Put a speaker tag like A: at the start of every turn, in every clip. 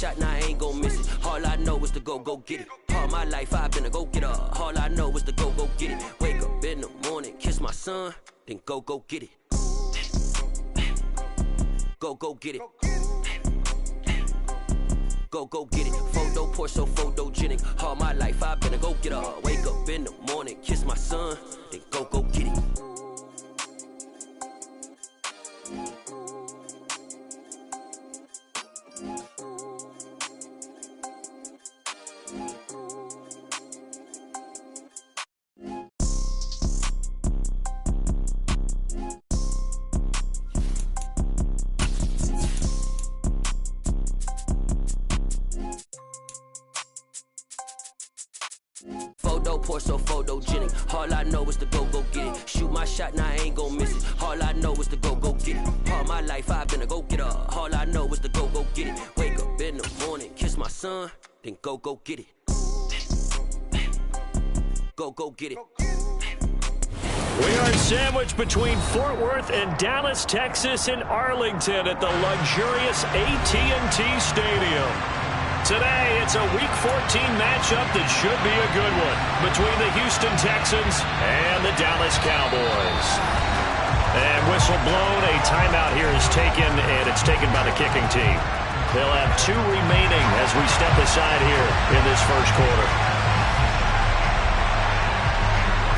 A: shot, now I ain't gon' miss it. All I know is to go get it. All my life I've been a go-getter. All I know is to go get it. Wake up in the morning, kiss my son, then go get it. Go get it. Go get it. Photo poor, so photogenic. All my life I've been a go-getter. Wake up in the morning, kiss my son, then go get it. Photo poor, so photogenic. All I know is to go get it. Shoot my shot, now I ain't gon' miss it. All I know is to go get it. All my life I've been a go-getter. All I know is to go get it. Wake up in the morning, kiss my son, then go get it. Go get it.
B: We are sandwiched between Fort Worth and Dallas, Texas, and Arlington at the luxurious AT&T Stadium. Today, it's a Week 14 matchup that should be a good one between the Houston Texans and the Dallas Cowboys. And whistle blown, a timeout here is taken, and it's taken by the kicking team. They'll have 2 remaining as we step aside here in this first quarter.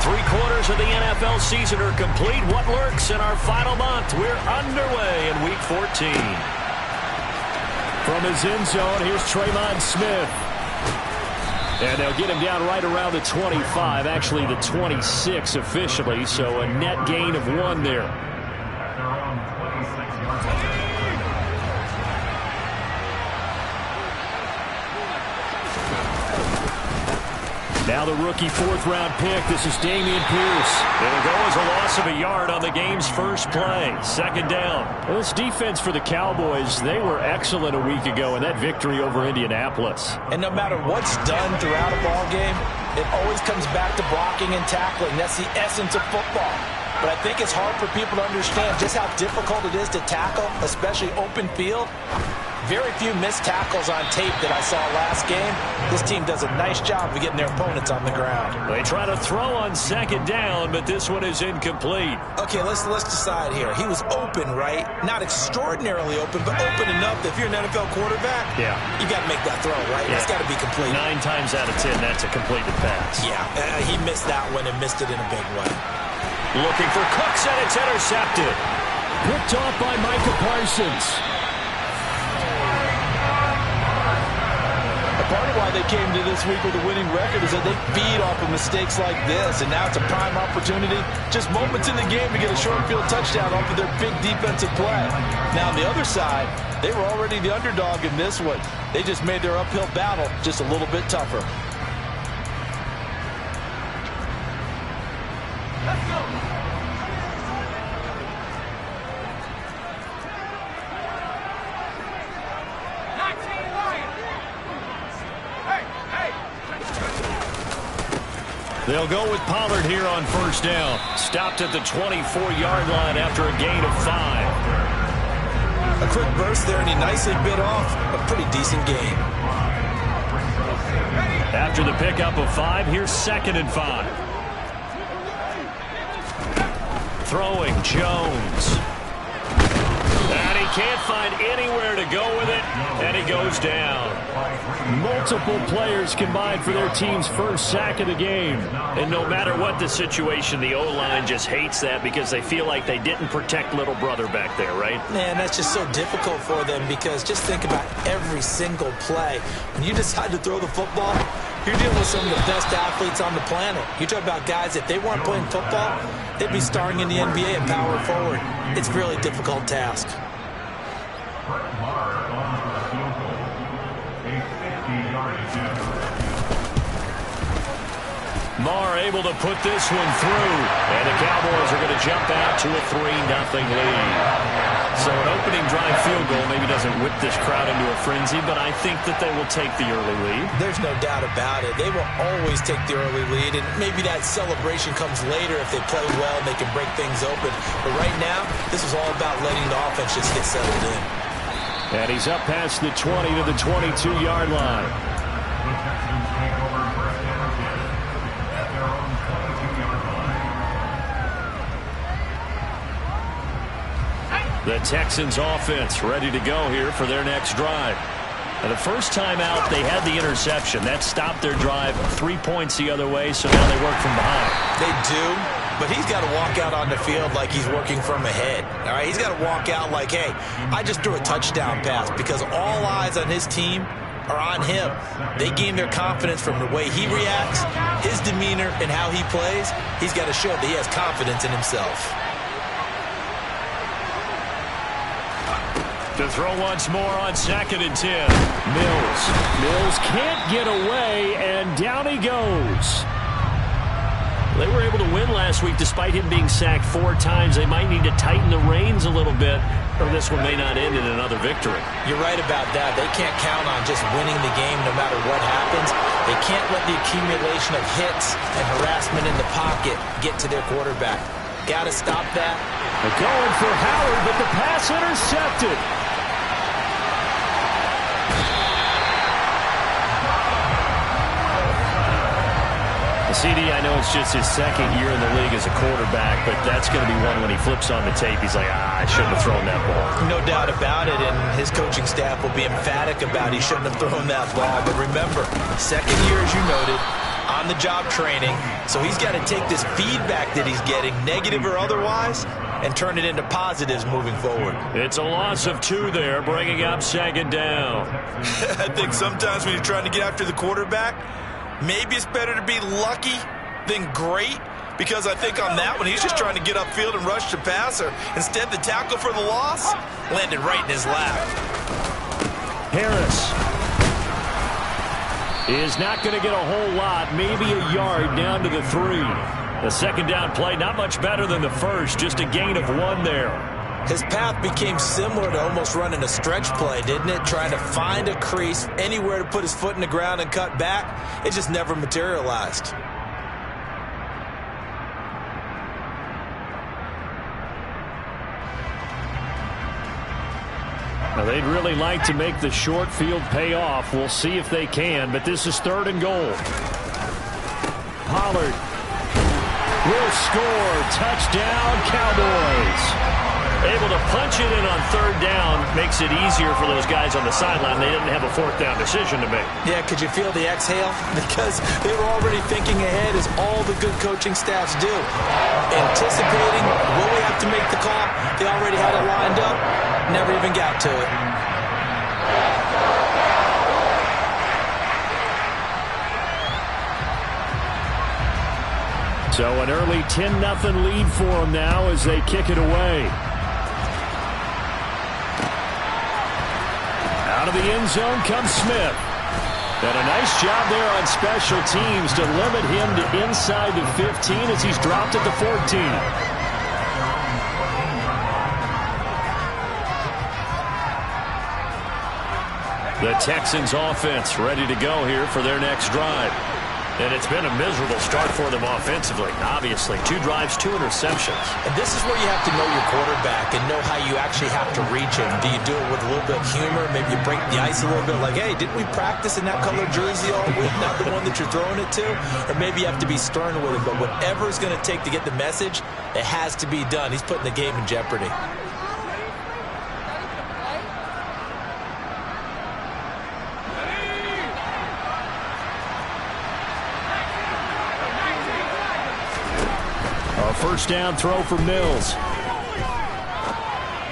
B: 3 quarters of the NFL season are complete. What lurks in our final month? We're underway in Week 14.
C: From his end zone, here's Tremon Smith. And they'll get him down right around the 25, actually the 26 officially, so a net gain of 1 there. Now the rookie 4th-round pick. This is Dameon Pierce.
B: It'll go as a loss of a yard on the game's first play. Second down.
C: Well, this defense for the Cowboys, they were excellent a week ago in that victory over Indianapolis.
D: And no matter what's done throughout a ball game, it always comes back to blocking and tackling. That's the essence of football. But I think it's hard for people to understand just how difficult it is to tackle, especially open field. Very few missed tackles on tape that I saw last game. This team does a nice job of getting their opponents on the ground.
B: They try to throw on second down, but this one is incomplete.
D: Okay, let's decide here. He was open, right? Not extraordinarily open, but open enough that if you're an NFL quarterback, you got to make that throw, right? That's got to be complete.
B: 9 times out of 10, that's a completed pass.
D: Yeah, he missed that one and missed it in a big way.
B: Looking for Cooks, and it's intercepted.
C: Picked off by Micah Parsons.
D: Part of why they came to this week with a winning record is that they feed off of mistakes like this, and now it's a prime opportunity, just moments in the game to get a short field touchdown off of their big defensive play. Now on the other side, they were already the underdog in this one. They just made their uphill battle just a little bit tougher. Let's go.
B: They'll go with Pollard here on first down. Stopped at the 24-yard line after a gain of 5.
D: A quick burst there, and he nicely bit off a pretty decent gain.
B: After the pickup of 5, here's 2nd and 5. Throwing Jones. And he can't find anywhere to go with it, and he goes down.
C: Multiple players combined for their team's first sack of the game.
B: And no matter what the situation, the O-line just hates that because they feel like they didn't protect little brother back there, right?
D: Man, that's just so difficult for them because just think about every single play. When you decide to throw the football, you're dealing with some of the best athletes on the planet. You talk about guys, if they weren't playing football, they'd be starring in the NBA and power forward. It's a really difficult task.
B: Marr able to put this one through, and the Cowboys are going to jump out to a 3-0 lead. So an opening drive field goal maybe doesn't whip this crowd into a frenzy, but I think that they will take the early lead.
D: There's no doubt about it. They will always take the early lead, and maybe that celebration comes later if they play well and they can break things open. But right now, this is all about letting the offense just get settled in.
C: And he's up past the 20 to the 22-yard line. The Texans offense ready to go here for their next drive. And the first time out, they had the interception. That stopped their drive 3 points the other way, so now they work from behind.
D: They do, but he's got to walk out on the field like he's working from ahead. All right, he's got to walk out like, hey, I just threw a touchdown pass, because all eyes on his team are on him. They gain their confidence from the way he reacts, his demeanor, and how he plays. He's got to show that he has confidence in himself.
C: To throw once more on 2nd and 10. Mills can't get away, and down he goes. They were able to win last week despite him being sacked 4 times. They might need to tighten the reins a little bit, or this one may not end in another victory.
D: You're right about that. They can't count on just winning the game no matter what happens. They can't let the accumulation of hits and harassment in the pocket get to their quarterback. Got to stop that.
C: They're going for Howard, but the pass intercepted. CD, I know it's just his 2nd year in the league as a quarterback, but that's going to be one when he flips on the tape. He's like, I shouldn't have thrown that ball.
D: No doubt about it, and his coaching staff will be emphatic about he shouldn't have thrown that ball. But remember, 2nd year, as you noted, on-the-job training, so he's got to take this feedback that he's getting, negative or otherwise, and turn it into positives moving forward.
C: It's a loss of 2 there, bringing up 2nd down.
D: I think sometimes when you're trying to get after the quarterback, maybe it's better to be lucky than great, because I think on that one, he's just trying to get upfield and rush the passer. Instead, the tackle for the loss landed right in his lap.
C: Harris is not going to get a whole lot, maybe a yard down to the 3. The 2nd down play, not much better than the first, just a gain of 1 there.
D: His path became similar to almost running a stretch play, didn't it? Trying to find a crease, anywhere to put his foot in the ground and cut back. It just never materialized.
C: Now, they'd really like to make the short field pay off. We'll see if they can, but this is 3rd and goal. Pollard will score. Touchdown, Cowboys. Able to punch it in on 3rd down. Makes it easier for those guys on the sideline. They didn't have a 4th down decision to make.
D: Yeah, could you feel the exhale? Because they were already thinking ahead, as all the good coaching staffs do. Anticipating, will we have to make the call? They already had it lined up. Never even got to it.
C: So an early 10-0 lead for them now as they kick it away. Out of the end zone comes Smith. And a nice job there on special teams to limit him to inside the 15 as he's dropped at the 14. The Texans offense ready to go here for their next drive. And it's been a miserable start for them offensively, obviously. 2 drives, 2 interceptions.
D: And this is where you have to know your quarterback and know how you actually have to reach him. Do you do it with a little bit of humor? Maybe you break the ice a little bit, like, hey, didn't we practice in that color jersey all week? Not the one that you're throwing it to? Or maybe you have to be stern with him. But whatever it's going to take to get the message, it has to be done. He's putting the game in jeopardy.
C: First down throw for Mills.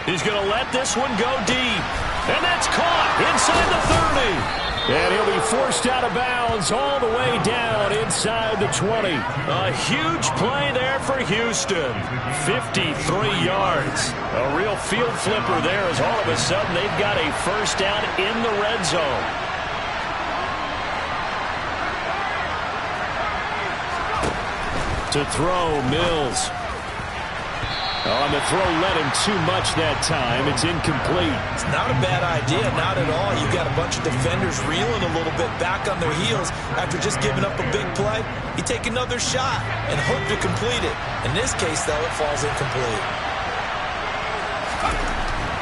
C: He's going to let this one go deep. And that's caught inside the 30. And he'll be forced out of bounds all the way down inside the 20. A huge play there for Houston. 53 yards. A real field flipper there as all of a sudden they've got a first down in the red zone. To throw, Mills. On the throw, let him too much that time. It's incomplete.
D: It's not a bad idea, not at all. You've got a bunch of defenders reeling a little bit back on their heels after just giving up a big play. You take another shot and hope to complete it. In this case, though, it falls incomplete.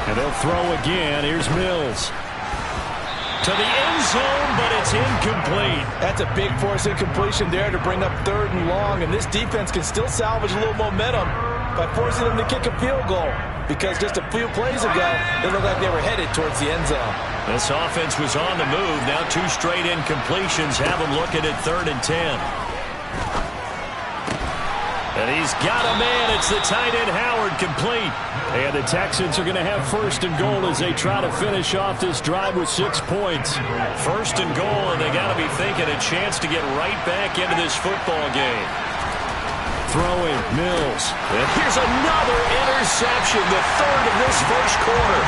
C: And they'll throw again. Here's Mills. To the end zone, but it's incomplete.
D: That's a big force incompletion there to bring up 3rd and long, and this defense can still salvage a little momentum by forcing them to kick a field goal, because just a few plays ago, it looked like they were headed towards the end zone.
C: This offense was on the move. Now 2 straight incompletions have them looking at 3rd and 10. And he's got a man. It's the tight end Howard, complete. And the Texans are going to have 1st and goal as they try to finish off this drive with 6 points.
B: 1st and goal, and they got to be thinking a chance to get right back into this football game.
C: Throwing, Mills.
B: And here's another interception, the 3rd of this 1st quarter.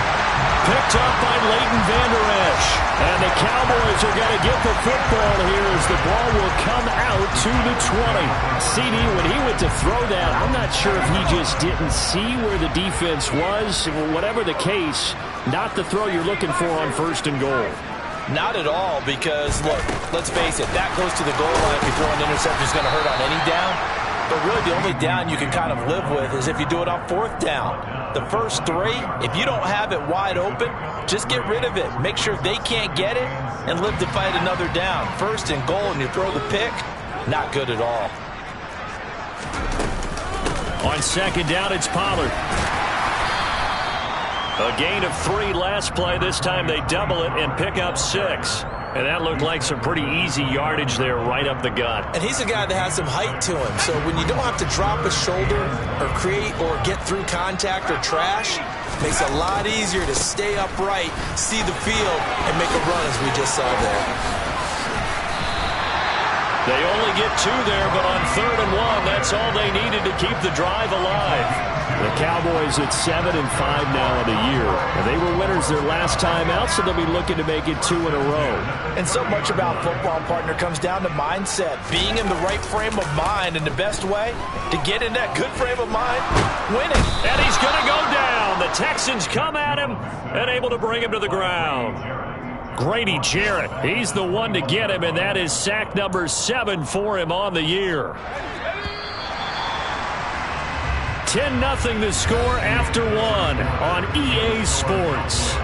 C: Picked up by Leighton Vander Esch. And the Cowboys are going to get the football here as the ball will come out to the 20. CD, when he went to throw that, I'm not sure if he just didn't see where the defense was. Whatever the case, not the throw you're looking for on 1st and goal.
D: Not at all, because, look, let's face it, that goes to the goal line. If you throw an interception, it's going to hurt on any down. But really the only down you can kind of live with is if you do it on 4th down. The first 3, if you don't have it wide open, just get rid of it. Make sure they can't get it and live to fight another down. 1st and goal and you throw the pick, not good at all.
C: On 2nd down, it's Pollard.
B: A gain of 3 last play. This time they double it and pick up 6. And that looked like some pretty easy yardage there right up the gut.
D: And he's a guy that has some height to him. So when you don't have to drop a shoulder or create or get through contact or trash, it makes it a lot easier to stay upright, see the field, and make a run as we just saw there.
B: They only get 2 there, but on 3rd and 1, that's all they needed to keep the drive alive.
C: The Cowboys at 7-5 now in the year. And they were winners their last time out, so they'll be looking to make it 2 in a row.
D: And so much about football, partner, comes down to mindset. Being in the right frame of mind, and the best way to get in that good frame of mind, winning.
B: And he's going to go down. The Texans come at him and able to bring him to the ground. Grady Jarrett, he's the one to get him, and that is sack number 7 for him on the year. 10-0 the score after 1 on EA Sports.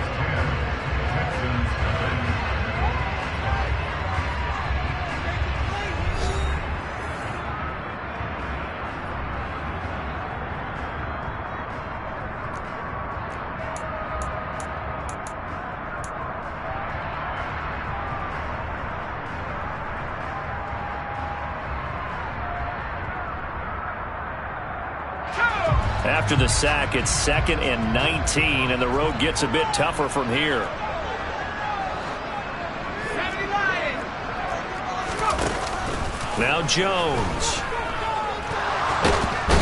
B: After the sack, it's 2nd and 19, and the road gets a bit tougher from here. Now Jones.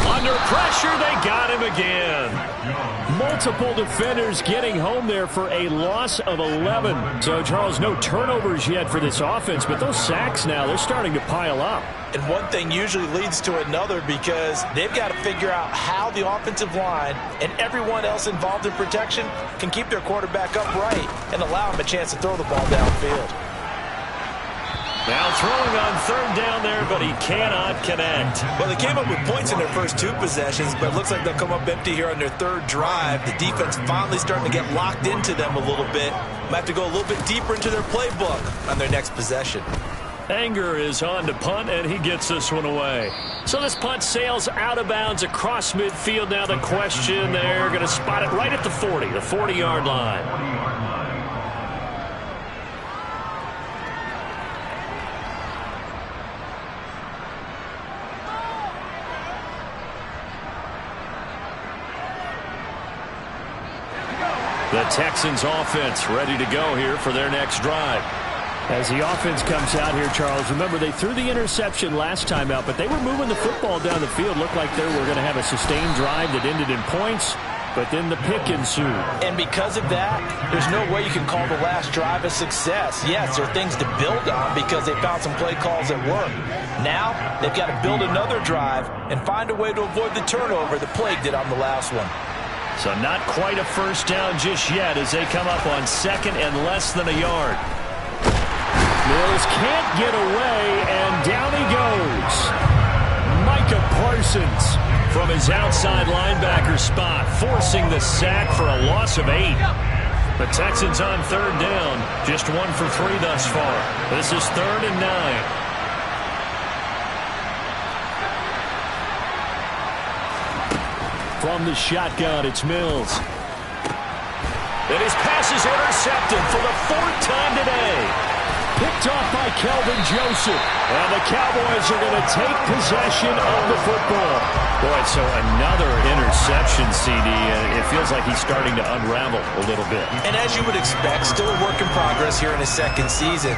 B: Under pressure, they got him again.
C: Multiple defenders getting home there for a loss of 11. So, Charles, no turnovers yet for this offense, but those sacks now, they're starting to pile up.
D: And one thing usually leads to another, because they've got to figure out how the offensive line and everyone else involved in protection can keep their quarterback upright and allow him a chance to throw the ball downfield.
B: Now throwing on 3rd down there, but he cannot connect.
D: Well, they came up with points in their first 2 possessions, but it looks like they'll come up empty here on their 3rd drive. The defense finally starting to get locked into them a little bit. Might have to go a little bit deeper into their playbook on their next possession.
B: Anger is on to punt, and he gets this one away. So this punt sails out of bounds across midfield. Now the question, they're going to spot it right at the 40, the 40-yard line. The Texans offense ready to go here for their next drive.
C: As the offense comes out here, Charles, remember they threw the interception last time out, but they were moving the football down the field. Looked like they were going to have a sustained drive that ended in points, but then the pick ensued.
D: And because of that, there's no way you can call the last drive a success. Yes, there are things to build on because they found some play calls that work. Now, they've got to build another drive and find a way to avoid the turnover that plagued it on the last one.
B: So not quite a first down just yet as they come up on 2nd and less than a yard.
C: Mills can't get away, and down he goes. Micah Parsons
B: from his outside linebacker spot, forcing the sack for a loss of 8. The Texans on third down, just 1 for 3 thus far. This is 3rd and 9. From the shotgun, it's Mills. And his pass is intercepted for the 4th time today. Picked off by Kelvin Joseph. And the Cowboys are going to take possession of the football. Boy, so another interception, CD. It feels like he's starting to unravel a little bit.
D: And as you would expect, still a work in progress here in his 2nd season.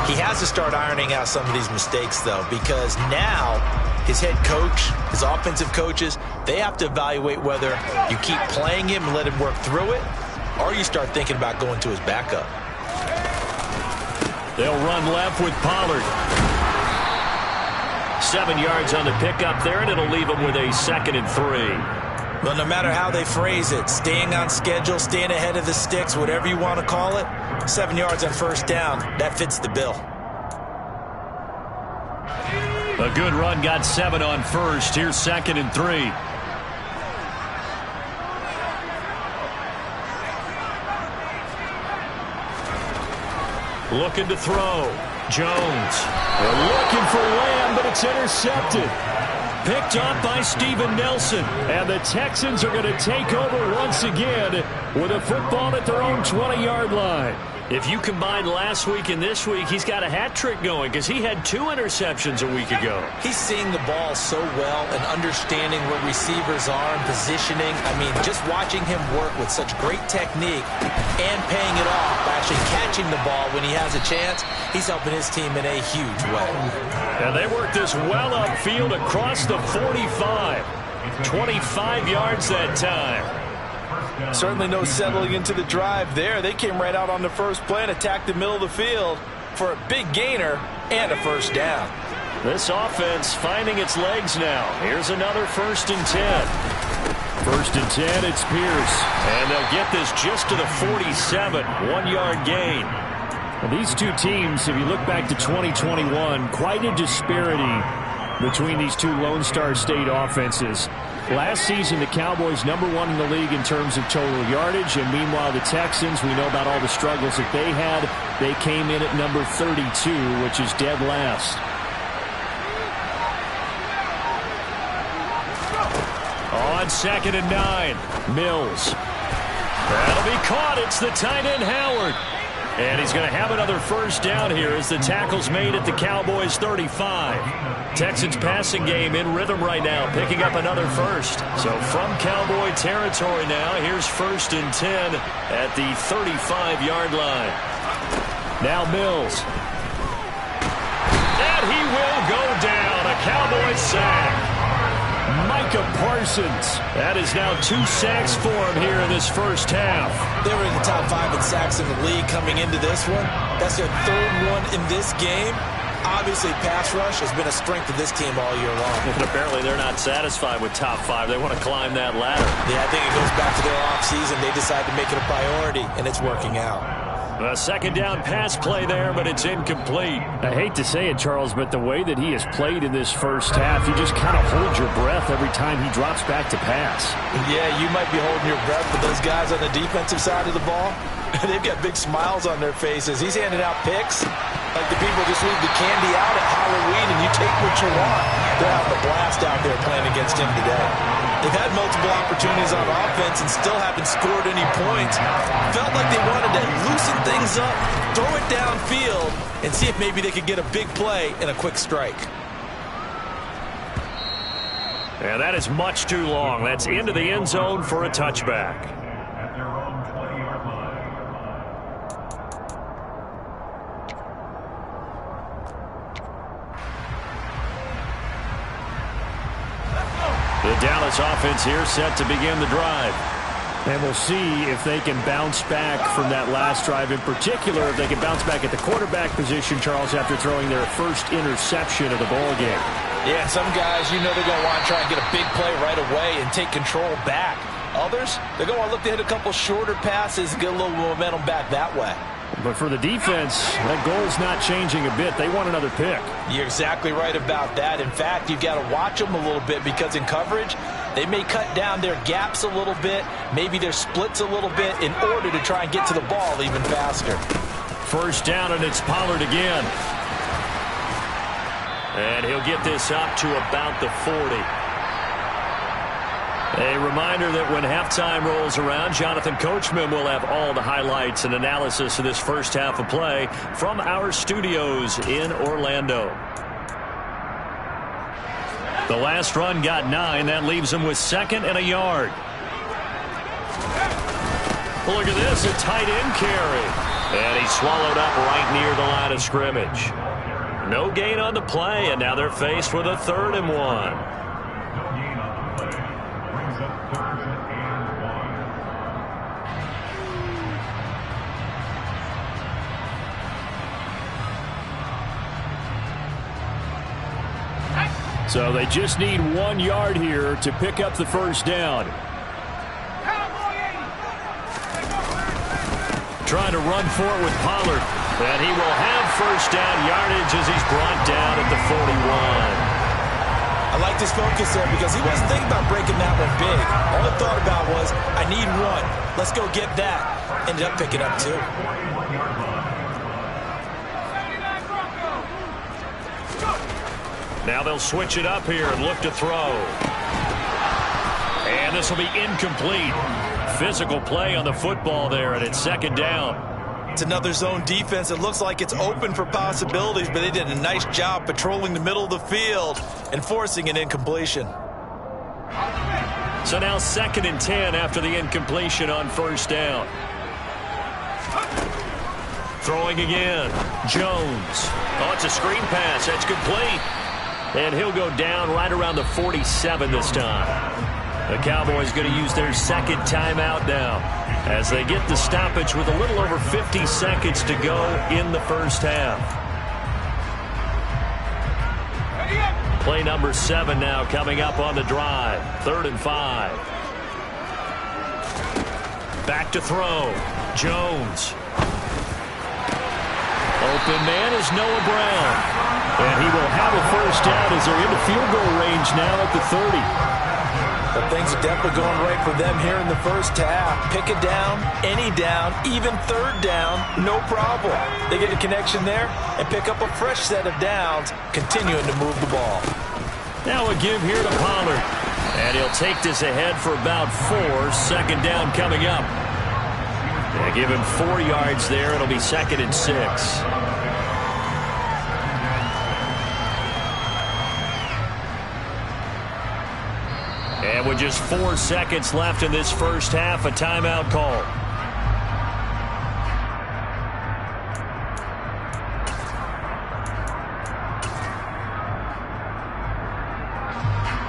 D: He has to start ironing out some of these mistakes, though, because now his head coach, his offensive coaches, they have to evaluate whether you keep playing him and let him work through it, or you start thinking about going to his backup.
B: They'll run left with Pollard. 7 yards on the pickup there, and it'll leave them with a 2nd and 3.
D: Well, no matter how they phrase it, staying on schedule, staying ahead of the sticks, whatever you want to call it, 7 yards on 1st down, that fits the bill.
B: A good run got 7 on 1st. Here's 2nd and 3. Looking to throw. Jones. They're looking for Lamb, but it's intercepted. Picked off by Steven Nelson. And the Texans are going to take over once again with a football at their own 20-yard line. If you combine last week and this week, he's got a hat trick going because he had 2 interceptions a week ago.
D: He's seeing the ball so well and understanding where receivers are and positioning. I mean, just watching him work with such great technique and paying it off by actually catching the ball when he has a chance, he's helping his team in a huge way.
B: And they work this well upfield across the 45. 25 yards that time.
D: Certainly no settling into the drive there. They came right out on the first play and attacked the middle of the field for a big gainer and a 1st down.
B: This offense finding its legs now. Here's another 1st and 10. 1st and 10, it's Pierce. And they'll get this just to the 47. 1-yard gain. Well, these two teams, if you look back to 2021, quite a disparity between these two Lone Star State offenses. Last season, the Cowboys #1 in the league in terms of total yardage, and meanwhile, the Texans, we know about all the struggles that they had. They came in at number 32, which is dead last. On 2nd and 9, Mills. That'll be caught. It's the tight end, Howard. And he's going to have another 1st down here as the tackle's made at the Cowboys' 35. Texans passing game in rhythm right now, picking up another 1st. So from Cowboy territory now, here's 1st and 10 at the 35-yard line. Now Mills. And he will go down. A Cowboy sack. Micah Parsons. That is now 2 sacks for him here in this 1st half.
D: They were in the top 5 in sacks in the league coming into this one. That's their 3rd one in this game. Obviously, pass rush has been a strength of this team all year long.
B: But apparently they're not satisfied with top 5. They want to climb that ladder.
D: Yeah, I think it goes back to their offseason. They decided to make it a priority, and it's working out.
B: A 2nd down pass play there, but it's incomplete. I hate to say it, Charles, but the way that he has played in this 1st half, you just kind of hold your breath every time he drops back to pass.
D: Yeah, you might be holding your breath, but those guys on the defensive side of the ball, they've got big smiles on their faces. He's handing out picks like the people just leave the candy out at Halloween and you take what you want. They're having a blast out there playing against him today. They've had multiple opportunities on offense and still haven't scored any points. Felt like they wanted to loosen things up, throw it downfield, and see if maybe they could get a big play and a quick strike.
B: Yeah, that is much too long. That's into the end zone for a touchback. The Dallas offense here set to begin the drive. And we'll see if they can bounce back from that last drive. In particular, if they can bounce back at the quarterback position, Charles, after throwing their 1st interception of the ball game.
D: Yeah, some guys, you know they're going to want to try and get a big play right away and take control back. Others, they're going to look to hit a couple shorter passes and get a little momentum back that way.
B: But for the defense, that goal's not changing a bit. They want another pick.
D: You're exactly right about that. In fact, you've got to watch them a little bit because in coverage, They may cut down their gaps a little bit, maybe their splits a little bit in order to try and get to the ball even faster.
B: First down, and it's Pollard again. And he'll get this up to about the 40. A reminder that when halftime rolls around, Jonathan Coachman will have all the highlights and analysis of this first half of play from our studios in Orlando. The last run got 9. That leaves him with 2nd and a yard. Look at this, a tight end carry. And he's swallowed up right near the line of scrimmage. No gain on the play, and now they're faced with a 3rd and 1. So they just need 1 yard here to pick up the first down. Trying to run for it with Pollard. And he will have first down yardage as he's brought down at the 41.
D: I like this focus there because he wasn't thinking about breaking that one big. All he thought about was, I need 1. Let's go get that. Ended up picking up 2.
B: Now they'll switch it up here and look to throw. And this will be incomplete. Physical play on the football there, and it's 2nd down.
D: It's another zone defense. It looks like it's open for possibilities, but they did a nice job patrolling the middle of the field and forcing an incompletion.
B: So now 2nd and 10 after the incompletion on first down. Throwing again. Jones. Oh, it's a screen pass. That's complete. And he'll go down right around the 47 this time. The Cowboys going to use their 2nd timeout now as they get the stoppage with a little over 50 seconds to go in the first half. Play number 7 now coming up on the drive. 3rd and 5. Back to throw. Jones. Open man is Noah Brown. And he will have a first down as they're into field goal range now at the 30.
D: But things are definitely going right for them here in the first half. Pick it down, any down, even 3rd down, no problem. They get a connection there and pick up a fresh set of downs, continuing to move the ball.
B: Now a give here to Pollard. And he'll take this ahead for about 4. 2nd down coming up. Yeah, give him 4 yards there. It'll be 2nd and 6. And with just 4 seconds left in this first half, a timeout call.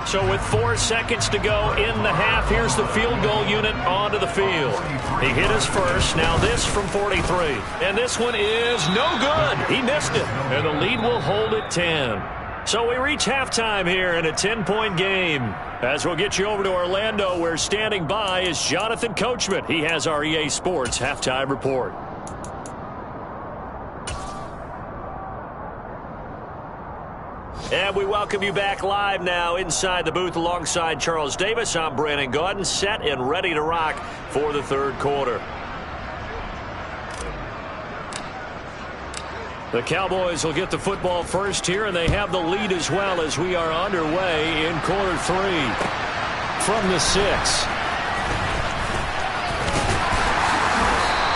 B: So with 4 seconds to go in the half, here's the field goal unit onto the field. He hit his first. Now this from 43. And this one is no good. He missed it. And the lead will hold at 10. So we reach halftime here in a 10-point game. As we'll get you over to Orlando, where standing by is Jonathan Coachman. He has our EA Sports halftime report. And we welcome you back live now inside the booth alongside Charles Davis. I'm Brandon Gaudin, set and ready to rock for the 3rd quarter. The Cowboys will get the football first here, and they have the lead as well as we are underway in quarter 3 from the 6.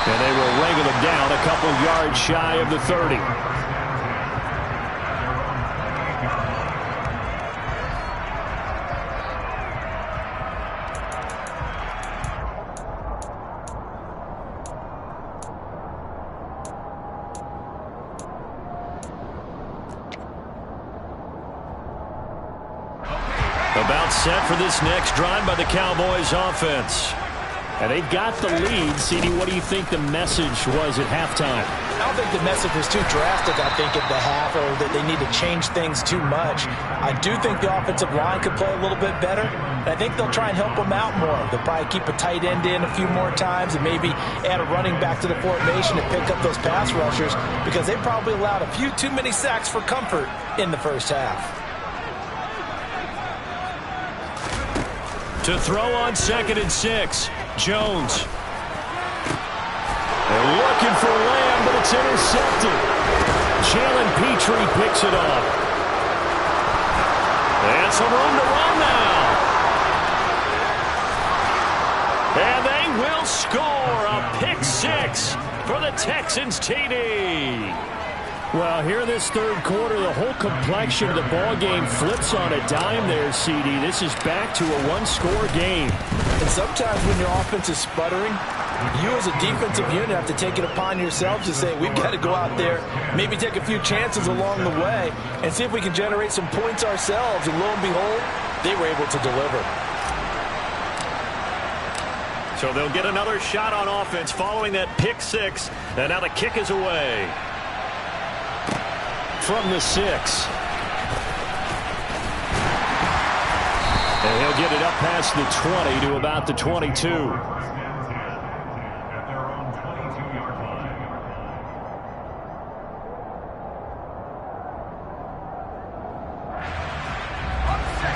B: And they will wrangle them down a couple yards shy of the 30. About set for this next drive by the Cowboys offense. And they've got the lead. CD, what do you think the message was at halftime?
D: I don't think the message was too drastic, I think, at the half, or that they need to change things too much. I do think the offensive line could play a little bit better, and I think they'll try and help them out more. They'll probably keep a tight end in a few more times and maybe add a running back to the formation to pick up those pass rushers, because they probably allowed a few too many sacks for comfort in the first half.
B: To throw on 2nd and 6. Jones. They're looking for Lamb, but it's intercepted. Jalen Petrie picks it up. And some room to run now. And they will score a pick 6 for the Texans TD. Well, here in this third quarter, the whole complexion of the ball game flips on a dime there, CD. This is back to a one-score game.
D: And sometimes when your offense is sputtering, you as a defensive unit have to take it upon yourselves to say, we've got to go out there, maybe take a few chances along the way, and see if we can generate some points ourselves. And lo and behold, they were able to deliver.
B: So they'll get another shot on offense following that pick 6. And now the kick is away. From the 6. And he'll get it up past the 20 to about the 22.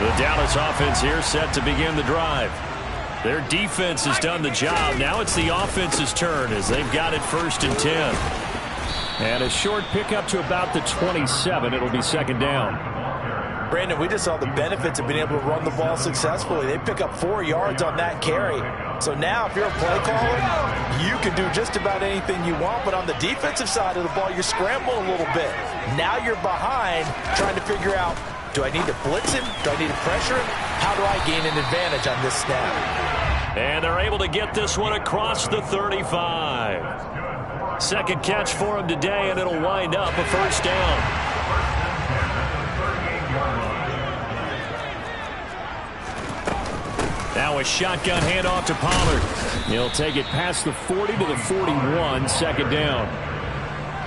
B: The Dallas offense here set to begin the drive. Their defense has done the job. Now it's the offense's turn as they've got it 1st and 10. And a short pickup to about the 27. It'll be 2nd down.
D: Brandon, we just saw the benefits of being able to run the ball successfully. They pick up 4 yards on that carry. So now if you're a play caller, you can do just about anything you want. But on the defensive side of the ball, you're scrambling a little bit. Now you're behind trying to figure out, do I need to blitz him? Do I need to pressure him? How do I gain an advantage on this snap?
B: And they're able to get this one across the 35. 2nd catch for him today, and it'll wind up a 1st down. Now a shotgun handoff to Pollard. He'll take it past the 40 to the 41, 2nd down.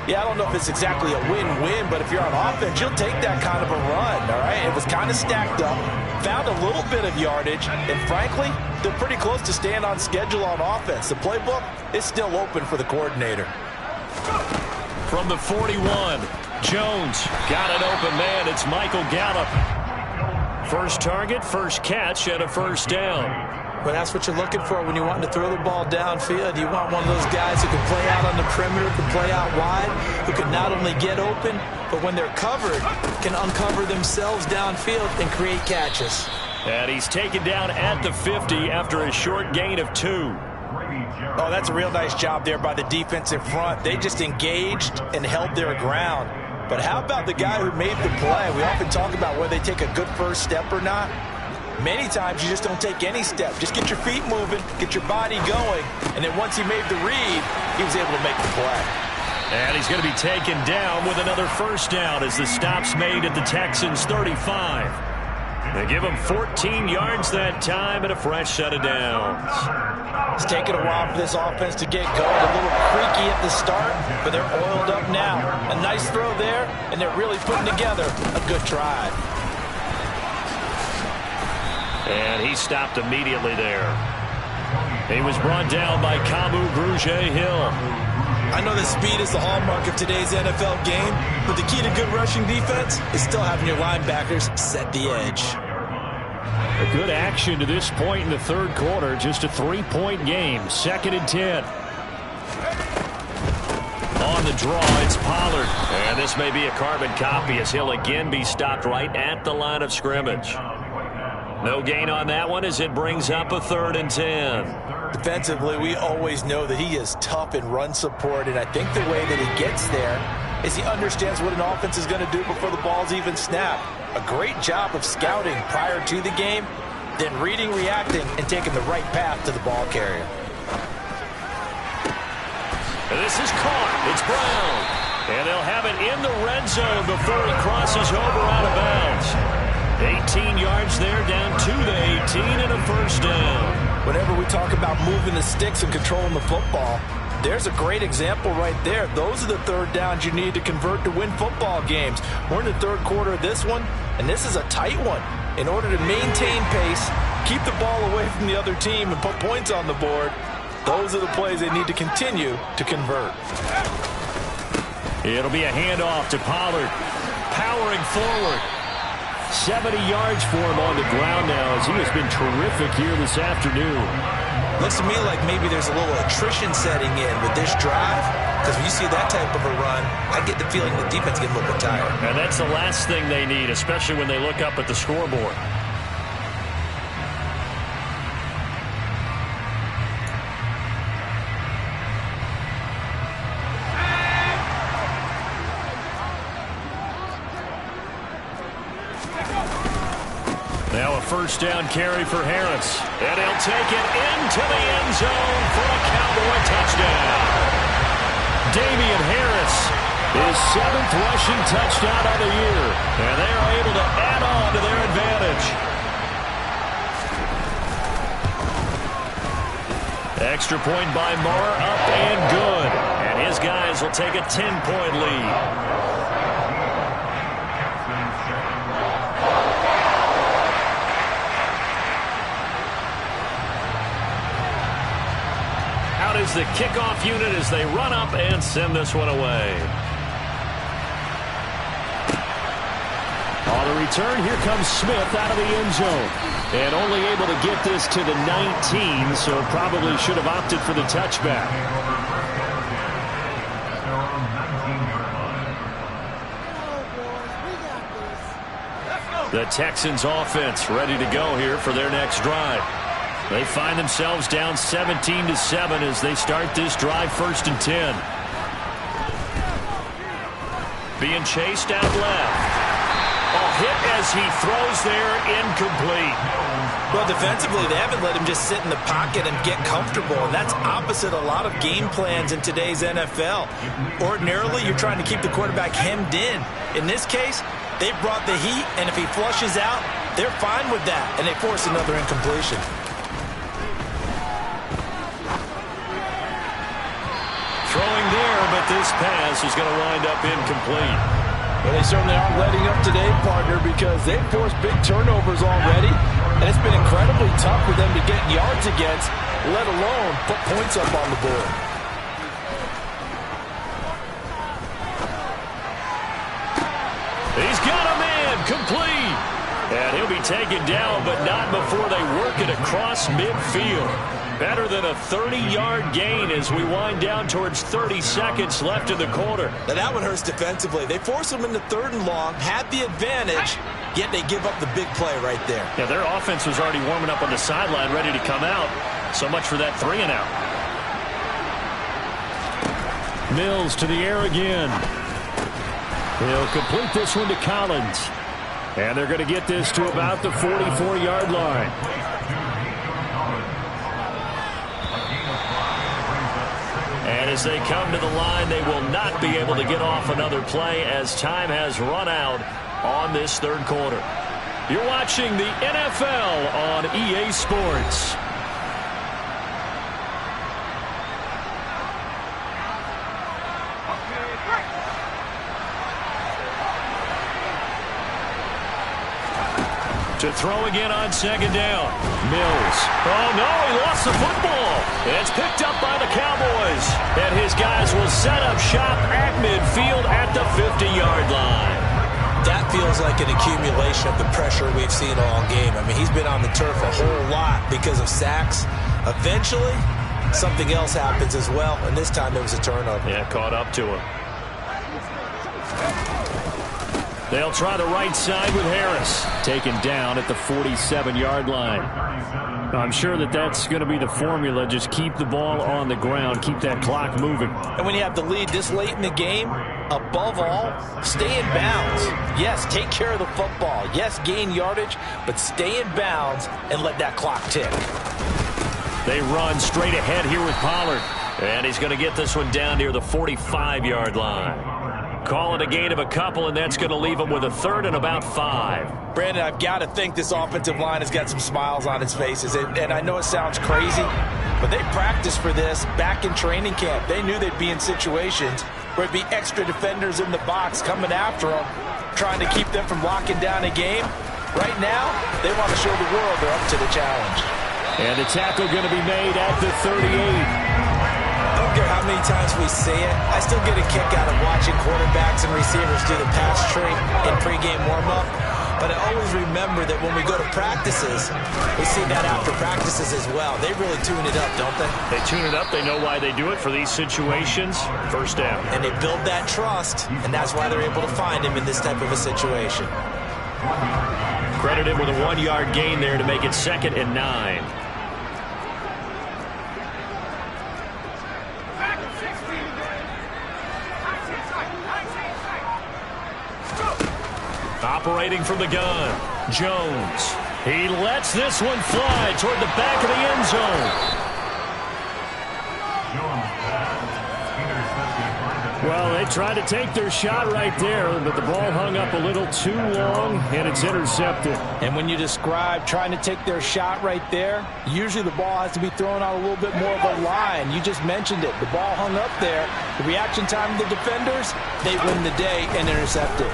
D: Yeah, I don't know if it's exactly a win-win, but if you're on offense, you'll take that kind of a run, all right? It was kind of stacked up, found a little bit of yardage, and frankly, they're pretty close to staying on schedule on offense. The playbook is still open for the coordinator.
B: From the 41, Jones got an open man. It's Michael Gallup. First target, first catch, and a 1st down.
D: But that's what you're looking for when you're wanting to throw the ball downfield. You want one of those guys who can play out on the perimeter, can play out wide, who can not only get open, but when they're covered, can uncover themselves downfield and create catches.
B: And he's taken down at the 50 after a short gain of 2.
D: Oh, that's a real nice job there by the defense in front. They just engaged and held their ground. But how about the guy who made the play? We often talk about whether they take a good first step or not. Many times you just don't take any step. Just get your feet moving, get your body going, and then once he made the read, he was able to make the play.
B: And he's going to be taken down with another 1st down as the stop's made at the Texans' 35. They give him 14 yards that time and a fresh set of downs.
D: It's taken a while for this offense to get going. A little creaky at the start, but they're oiled up now. A nice throw there, and they're really putting together a good drive.
B: And he stopped immediately there. He was brought down by Kamu Grugier-Hill.
D: I know that speed is the hallmark of today's NFL game, but the key to good rushing defense is still having your linebackers set the edge.
B: A good action to this point in the third quarter. Just a 3-point game. 2nd and 10. On the draw, it's Pollard. And this may be a carbon copy as he'll again be stopped right at the line of scrimmage. No gain on that one as it brings up a 3rd and 10.
D: Defensively, we always know that he is tough in run support, and I think the way that he gets there is he understands what an offense is going to do before the ball's even snapped. A great job of scouting prior to the game, then reading, reacting, and taking the right path to the ball carrier.
B: And this is caught. It's Brown. And they'll have it in the red zone before he crosses over out of bounds. 18 yards there, down to the 18 and a 1st down.
D: Whenever we talk about moving the sticks and controlling the football, there's a great example right there. Those are the 3rd downs you need to convert to win football games. We're in the 3rd quarter of this one, and this is a tight one. In order to maintain pace, keep the ball away from the other team, and put points on the board, those are the plays they need to continue to convert.
B: It'll be a handoff to Pollard. Powering forward.
C: 70 yards for him on the ground now as he has been terrific here this afternoon.
D: Looks to me like maybe there's a little attrition setting in with this drive, because when you see that type of a run, I get the feeling the defense gets a little bit tired.
B: And that's the last thing they need, especially when they look up at the scoreboard. Now a first down carry for Harris. And he'll take it into the end zone for a Cowboy touchdown. Damian Harris, his 7th rushing touchdown of the year. And they are able to add on to their advantage. Extra point by Marr, up and good. And his guys will take a 10-point lead. Is the kickoff unit as they run up and send this one away. On the return, here comes Smith out of the end zone. And only able to get this to the 19, so probably should have opted for the touchback. The Texans offense ready to go here for their next drive. They find themselves down 17-7 as they start this drive, 1st and 10. Being chased out left. A hit as he throws there, incomplete.
D: Well, defensively, they haven't let him just sit in the pocket and get comfortable, and that's opposite a lot of game plans in today's NFL. Ordinarily, you're trying to keep the quarterback hemmed in. In this case, they brought the heat, and if he flushes out, they're fine with that, and they force another incompletion.
B: Throwing there, but this pass is going to wind up incomplete.
D: Well, they certainly aren't letting up today, partner, because they've forced big turnovers already, and it's been incredibly tough for them to get yards against, let alone put points up on the board.
B: He's got a man, complete. And he'll be taken down, but not before they work it across midfield. Better than a 30-yard gain as we wind down towards 30 seconds left in the quarter.
D: Now that one hurts defensively. They force them into 3rd and long, had the advantage, yet they give up the big play right there.
B: Yeah, their offense was already warming up on the sideline, ready to come out. So much for that 3 and out. Mills to the air again. He'll complete this one to Collins. And they're going to get this to about the 44-yard line. And as they come to the line, they will not be able to get off another play as time has run out on this 3rd quarter. You're watching the NFL on EA Sports. To throw again on 2nd down. Mills. Oh, no, he lost the football. It's picked up by the Cowboys. And his guys will set up shop at midfield at the 50-yard line.
D: That feels like an accumulation of the pressure we've seen all game. I mean, he's been on the turf a whole lot because of sacks. Eventually, something else happens as well, and this time it was a turnover.
B: Yeah, caught up to him. They'll try the right side with Harris. Taken down at the 47-yard line. I'm sure that that's going to be the formula. Just keep the ball on the ground. Keep that clock moving.
D: And when you have the lead this late in the game, above all, stay in bounds. Yes, take care of the football. Yes, gain yardage, but stay in bounds and let that clock tick.
B: They run straight ahead here with Pollard. And he's going to get this one down near the 45-yard line. Call it a gain of a couple, and that's going to leave him with a 3rd and about 5.
D: Brandon, I've got to think this offensive line has got some smiles on its faces. And I know it sounds crazy, but they practiced for this back in training camp. They knew they'd be in situations where it'd be extra defenders in the box coming after them, trying to keep them from locking down a game. Right now, they want to show the world they're up to the challenge.
B: And the tackle going to be made at the 38.
D: I don't care how many times we say it, I still get a kick out of watching quarterbacks and receivers do the pass tree in pregame warm-up. But I always remember that when we go to practices, we see that after practices as well. They really tune it up, don't they?
B: They tune it up. They know why they do it for these situations. First down.
D: And they build that trust, and that's why they're able to find him in this type of a situation.
B: Credit him with a 1-yard gain there to make it 2nd and 9. Operating from the gun, Jones. He lets this one fly toward the back of the end zone. Well, they tried to take their shot right there, but the ball hung up a little too long, and it's intercepted.
D: And when you describe trying to take their shot right there, usually the ball has to be thrown out a little bit more of a line. You just mentioned it. The ball hung up there. The reaction time of the defenders, they win the day and intercept it.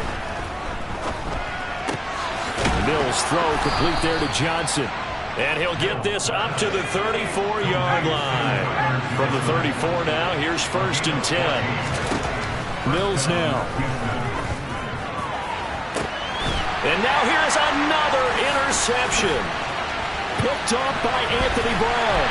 B: Mills throw complete there to Johnson. And he'll get this up to the 34-yard line. From the 34 now, here's 1st and 10. Mills now. And now here's another interception. Picked off by Anthony Brown.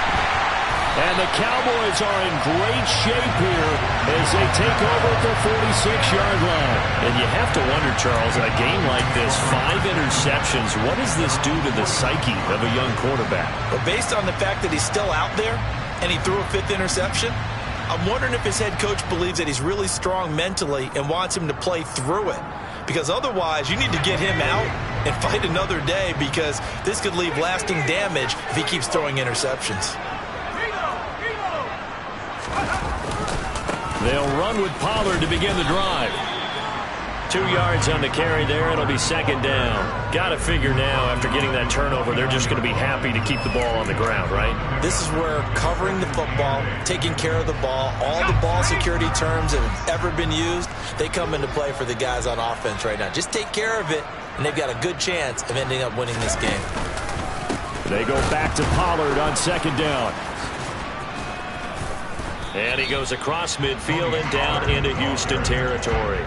B: And the Cowboys are in great shape here as they take over at the 46-yard line. And you have to wonder, Charles, in a game like this, 5 interceptions, what does this do to the psyche of a young quarterback?
D: But based on the fact that he's still out there and he threw a 5th interception, I'm wondering if his head coach believes that he's really strong mentally and wants him to play through it. Because otherwise, you need to get him out and fight another day, because this could leave lasting damage if he keeps throwing interceptions.
B: They'll run with Pollard to begin the drive. 2 yards on the carry there. It'll be 2nd down. Got to figure now, after getting that turnover, they're just going to be happy to keep the ball on the ground, right?
D: This is where covering the football, taking care of the ball, all the ball security terms that have ever been used, they come into play for the guys on offense right now. Just take care of it, and they've got a good chance of ending up winning this game.
B: They go back to Pollard on 2nd down. And he goes across midfield and down into Houston territory.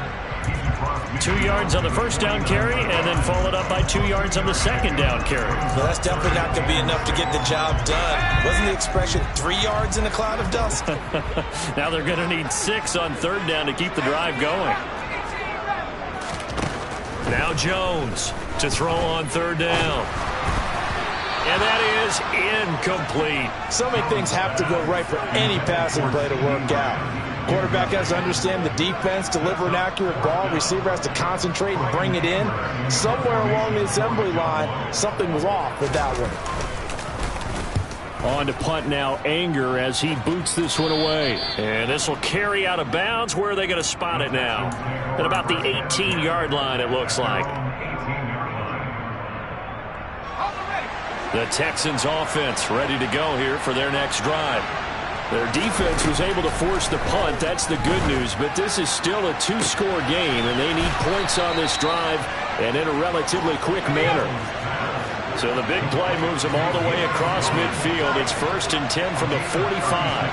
B: 2 yards on the 1st down carry, and then followed up by 2 yards on the 2nd down carry.
D: Well, that's definitely not going to be enough to get the job done. Wasn't the expression 3 yards in a cloud of dust?
B: Now they're going to need 6 on 3rd down to keep the drive going. Now Jones to throw on 3rd down. And that is incomplete.
D: So many things have to go right for any passing play to work out. Quarterback has to understand the defense, deliver an accurate ball. Receiver has to concentrate and bring it in. Somewhere along the assembly line, something was off with that one.
B: On to punt now, Anger, as he boots this one away. And this will carry out of bounds. Where are they going to spot it now? At about the 18-yard line, it looks like. The Texans offense ready to go here for their next drive. Their defense was able to force the punt. That's the good news. But this is still a 2-score game, and they need points on this drive and in a relatively quick manner. So the big play moves them all the way across midfield. It's 1st and 10 from the 45.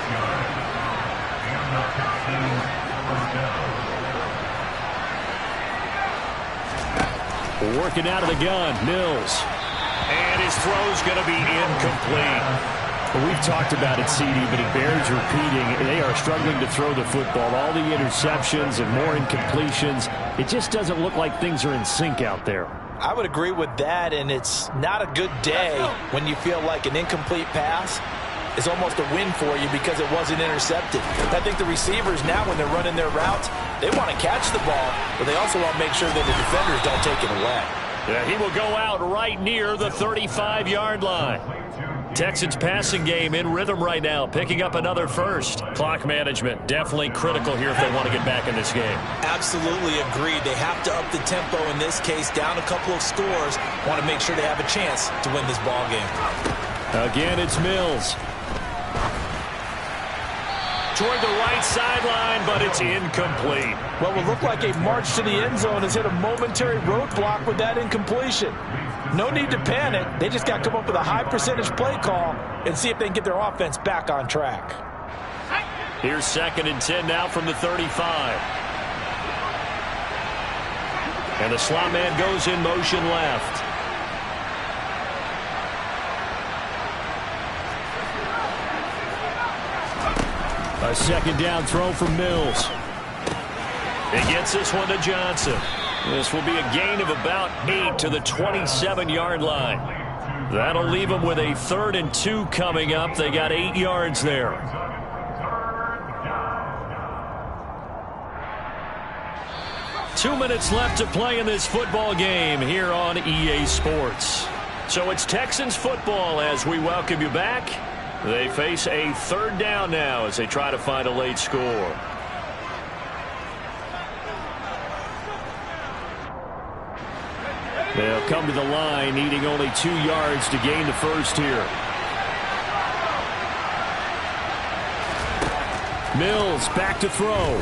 B: Working out of the gun, Mills. And his throw's going to be incomplete. Well, we've talked about it, CD, but it bears repeating. They are struggling to throw the football. All the interceptions and more incompletions. It just doesn't look like things are in sync out there.
D: I would agree with that, and it's not a good day when you feel like an incomplete pass is almost a win for you because it wasn't intercepted. I think the receivers now, when they're running their routes, they want to catch the ball, but they also want to make sure that the defenders don't take it away.
B: Yeah, he will go out right near the 35-yard line. Texans passing game in rhythm right now, picking up another first. Clock management definitely critical here if they want to get back in this game.
D: Absolutely agreed. They have to up the tempo in this case, down a couple of scores. Want to make sure they have a chance to win this ball game.
B: Again, it's Mills. Toward the right sideline, but it's incomplete.
D: Well, it will look like a march to the end zone has hit a momentary roadblock with that incompletion. No need to panic. They just got to come up with a high percentage play call and see if they can get their offense back on track.
B: Here's 2nd and 10 now from the 35. And the slot man goes in motion left. A second down throw from Mills. He gets this one to Johnson. This will be a gain of about 8 to the 27-yard line. That'll leave them with a 3rd and 2 coming up. They got 8 yards there. Two minutes left to play in this football game here on EA Sports. So it's Texans football as we welcome you back. They face a 3rd down now as they try to find a late score. They'll come to the line needing only 2 yards to gain the first here. Mills back to throw.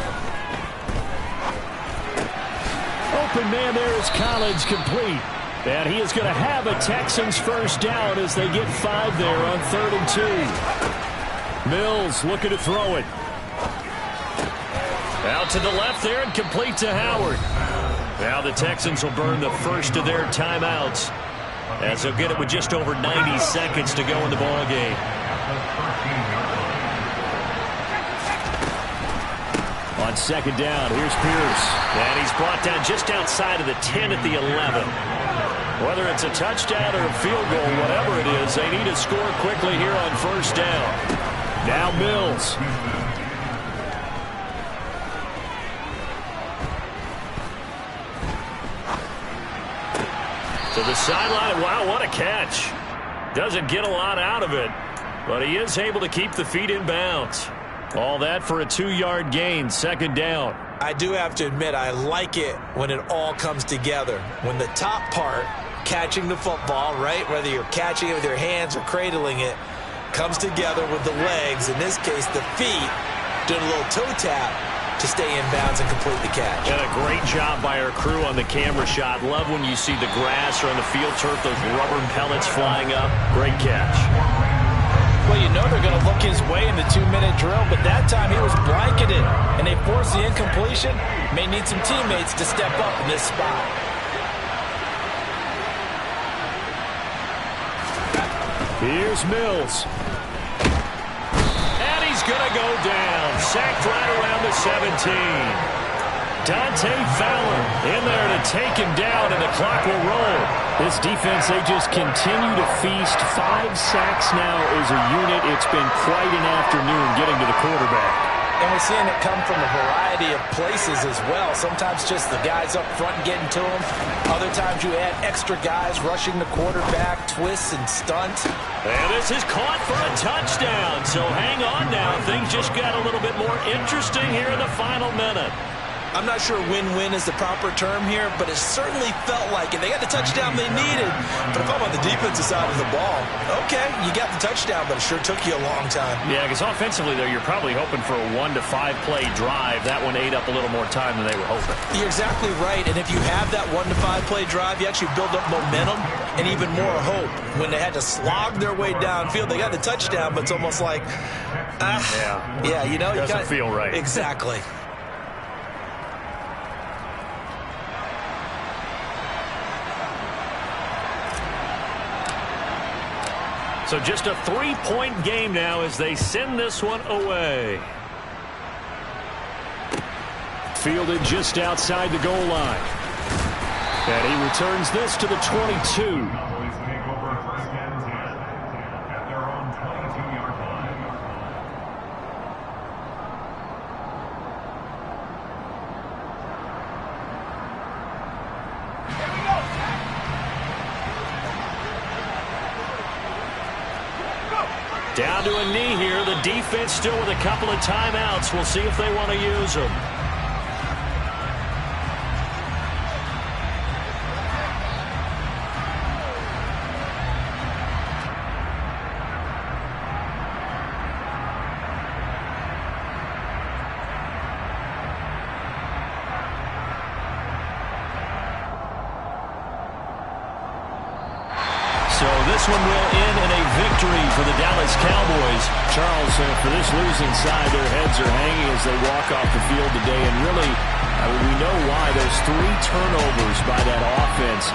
B: Open man there is Collins, complete. And he is going to have a Texans first down as they get 5 there on 3rd and 2. Mills looking to throw it. Out to the left there and complete to Howard. Now the Texans will burn the first of their timeouts as they'll get it with just over 90 seconds to go in the ball game. On second down, here's Pierce. And he's brought down just outside of the 10 at the 11. Whether it's a touchdown or a field goal, whatever it is, they need to score quickly here on first down. Now Mills. To the sideline. Wow, what a catch. Doesn't get a lot out of it, but he is able to keep the feet in bounds. All that for a 2-yard gain, second down.
D: I do have to admit, I like it when it all comes together. When the top part, catching the football, right, whether you're catching it with your hands or cradling it, comes together with the legs, in this case the feet, doing a little toe tap to stay in bounds and complete the catch.
B: And a great job by our crew on the camera shot. Love when you see the grass or on the field turf, those rubber pellets flying up. Great catch.
D: Well, you know they're going to look his way in the 2-minute drill, but that time he was blanketed, and they forced the incompletion. May need some teammates to step up in this spot.
B: Here's Mills. And he's going to go down. Sacked right around the 17. Dante Fowler in there to take him down, and the clock will roll. This defense, they just continue to feast. 5 sacks now as a unit. It's been quite an afternoon getting to the quarterback.
D: And we're seeing it come from a variety of places as well. Sometimes just the guys up front getting to him. Other times you add extra guys rushing the quarterback, twists and stunts.
B: And this is caught for a touchdown. So hang on now. Things just got a little bit more interesting here in the final minute.
D: I'm not sure win-win is the proper term here, but it certainly felt like it. They got the touchdown they needed. But if I'm on the defensive side of the ball, okay, you got the touchdown, but it sure took you a long time.
B: Yeah, because offensively, though, you're probably hoping for a 1 to 5 play drive. That one ate up a little more time than they were hoping.
D: You're exactly right. And if you have that 1 to 5 play drive, you actually build up momentum and even more hope. When they had to slog their way downfield, they got the touchdown, but it's almost like, yeah, you know,
B: doesn't feel right.
D: Exactly.
B: So just a 3-point game now as they send this one away. Fielded just outside the goal line. And he returns this to the 22. Down to a knee here. The defense still with a couple of timeouts. We'll see if they want to use them. This one will end in a victory for the Dallas Cowboys. Charles, for this losing side, their heads are hanging as they walk off the field today. And really, we know why those
C: turnovers by that offense.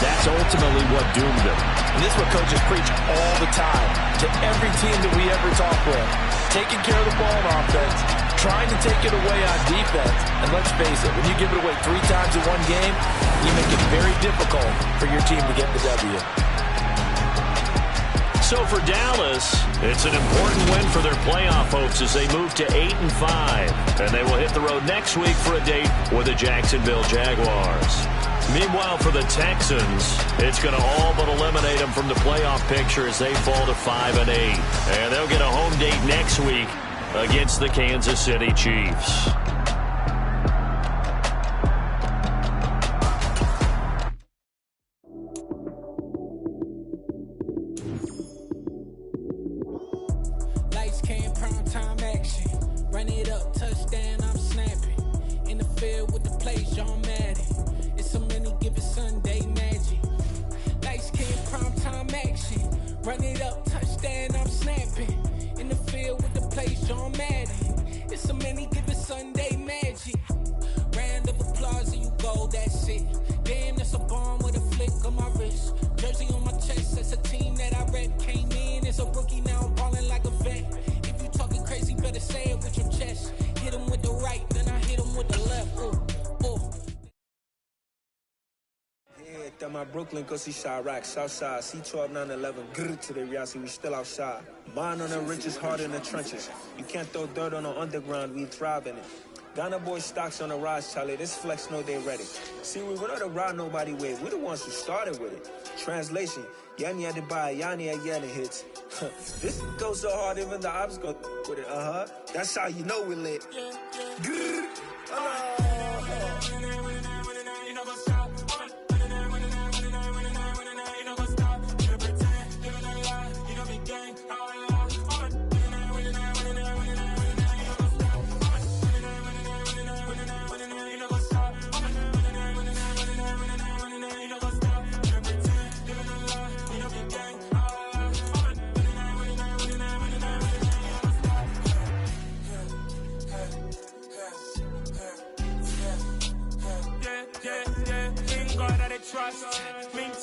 C: That's ultimately what doomed them.
D: And this is what coaches preach all the time to every team that we ever talk with. Taking care of the ball on offense, trying to take it away on defense. And let's face it, when you give it away 3 times in one game, you make it very difficult for your team to get the W.
B: So for Dallas, it's an important win for their playoff hopes as they move to 8-5. And they will hit the road next week for a date with the Jacksonville Jaguars. Meanwhile, for the Texans, it's going to all but eliminate them from the playoff picture as they fall to 5-8. And they'll get a home date next week against the Kansas City Chiefs.
E: Lights, cam, prime time action. Run it up, touchdown, I'm snapping. In the field with the play, John Madden. It's a many given Sunday magic. Lights, cam, prime time action. Run it up, touchdown, I'm snapping. In the field with the play, John Madden. It's a many given Sunday magic. Round of applause and you go, that's it. Damn, that's a bomb with a flick on my wrist. Jersey on my chest, that's a team that I rep. Came in as a rookie, now I'm balling like a vet. If you talking crazy, better say it with your chest. Hit him with the right, then I hit him with the left. Ooh, ooh.
F: Yeah, that my Brooklyn, go see Chirac, Southside, C12, 911, grr to the reality, we still outside. Mine on the richest, hard in the trenches. You can't throw dirt on the underground, we thrive in it. Ghana boys stocks on the rise, Charlie. This flex know they ready. See, we don't the ride nobody with. We're the ones who started with it. Translation: Yanni had to buy, Yanni had Yanni hits. This goes so hard, even the ops go with it. That's how you know we're lit. Grrr.